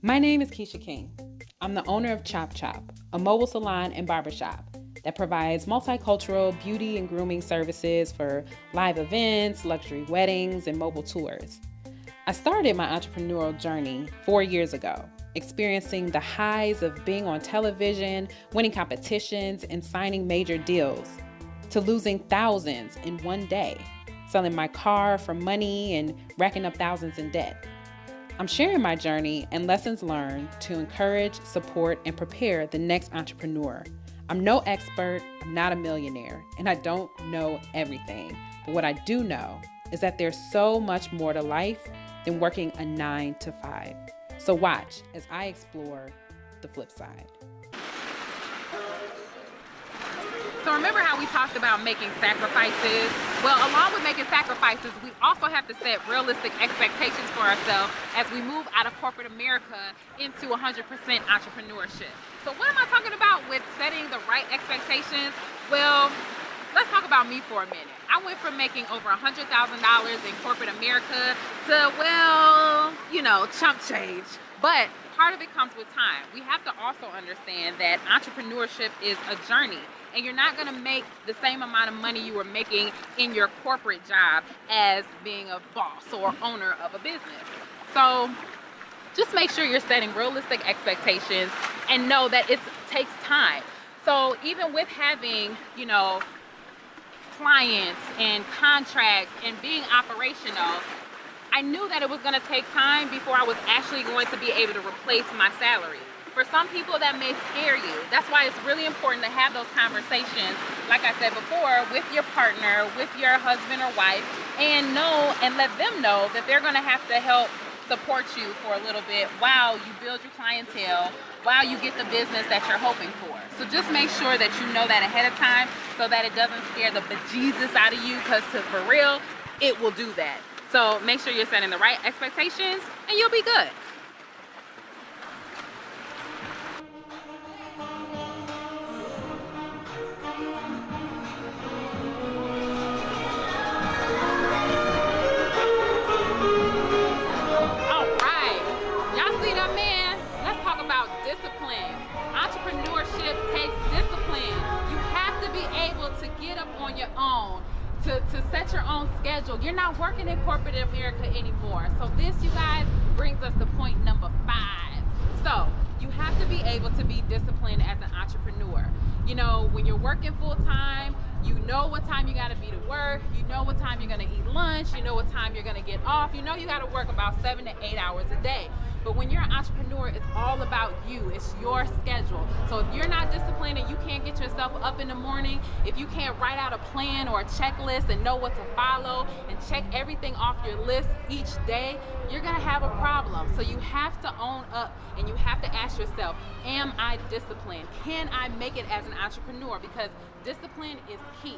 My name is Kesia King. I'm the owner of Chop Chop, a mobile salon and barbershop that provides multicultural beauty and grooming services for live events, luxury weddings, and mobile tours. I started my entrepreneurial journey 4 years ago, experiencing the highs of being on television, winning competitions, and signing major deals, to losing thousands in one day, selling my car for money and racking up thousands in debt. I'm sharing my journey and lessons learned to encourage, support, and prepare the next entrepreneur. I'm no expert, I'm not a millionaire, and I don't know everything. But what I do know is that there's so much more to life than working a 9 to 5. So watch as I explore the flip side. So remember how we talked about making sacrifices? Well, along with making sacrifices, we also have to set realistic expectations for ourselves as we move out of corporate America into 100% entrepreneurship. So what am I talking about with setting the right expectations? Well, let's talk about me for a minute. I went from making over $100,000 in corporate America to, chump change. But part of it comes with time. We have to also understand that entrepreneurship is a journey, and you're not going to make the same amount of money you were making in your corporate job as being a boss or owner of a business. So just make sure you're setting realistic expectations and know that it takes time. So even with having, clients and contracts and being operational, I knew that it was going to take time before I was actually going to be able to replace my salary. For some people, that may scare you. That's why it's really important to have those conversations, like I said before, with your partner, with your husband or wife, and let them know that they're going to have to help support you for a little bit while you build your clientele, while you get the business that you're hoping for. So just make sure that you know that ahead of time so that it doesn't scare the bejesus out of you, because for real, it will do that. So make sure you're setting the right expectations and you'll be good. All right, y'all see that, man? Let's talk about discipline. Entrepreneurship takes discipline. You have to be able to get up on your own, to set your own schedule. You're not working in corporate America anymore. So this, you guys, brings us to point number 5. So you have to be able to be disciplined as an entrepreneur. When you're working full time, you know what time you gotta be to work, you know what time you're gonna eat lunch, you know what time you're gonna get off, you gotta work about 7 to 8 hours a day. But when you're an entrepreneur, it's all about you. It's your schedule. So if you're not disciplined and you can't get yourself up in the morning, if you can't write out a plan or a checklist and know what to follow and check everything off your list each day, you're gonna have a problem. So you have to own up and you have to ask yourself, am I disciplined? Can I make it as an entrepreneur? Because discipline is key.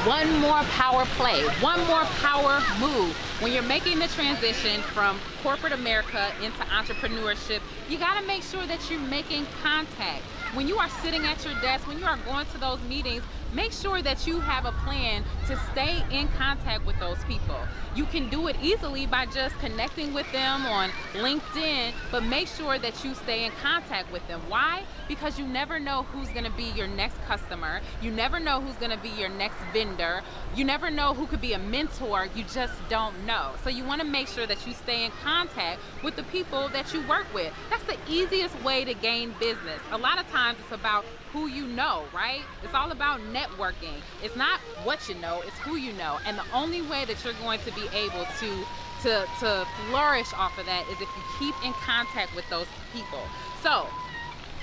One more power play, one more power move. When you're making the transition from corporate America into entrepreneurship, you gotta make sure that you're making contact. When you are sitting at your desk, when you are going to those meetings, make sure that you have a plan to stay in contact with those people. You can do it easily by just connecting with them on LinkedIn, but make sure that you stay in contact with them. Why? Because you never know who's gonna be your next customer. You never know who's gonna be your next vendor. You never know who could be a mentor. You just don't know. So you wanna make sure that you stay in contact with the people that you work with. That's the easiest way to gain business. A lot of times it's about who you know, right? It's all about networking. It's not what you know, it's who you know. And the only way that you're going to be able to flourish off of that is if you keep in contact with those people. So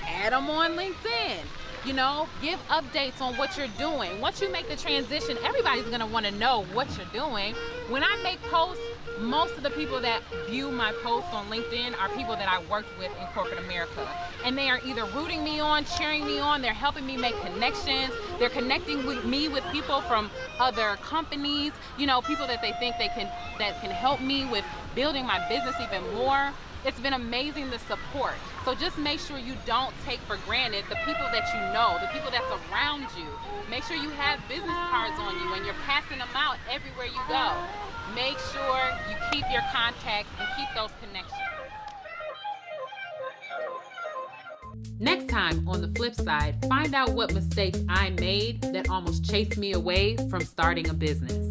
add them on LinkedIn. Give updates on what you're doing. Once you make the transition, everybody's gonna wanna know what you're doing. When I make posts, most of the people that view my posts on LinkedIn are people that I worked with in corporate America. And they are either rooting me on, cheering me on, they're helping me make connections, they're connecting with me with people from other companies, people that they think that can help me with building my business even more. It's been amazing, the support. So just make sure you don't take for granted the people that you know, the people that's around you. Make sure you have business cards on you and you're passing them out everywhere you go. Make sure you keep your contacts and keep those connections. Next time, on the flip side, find out what mistakes I made that almost chased me away from starting a business.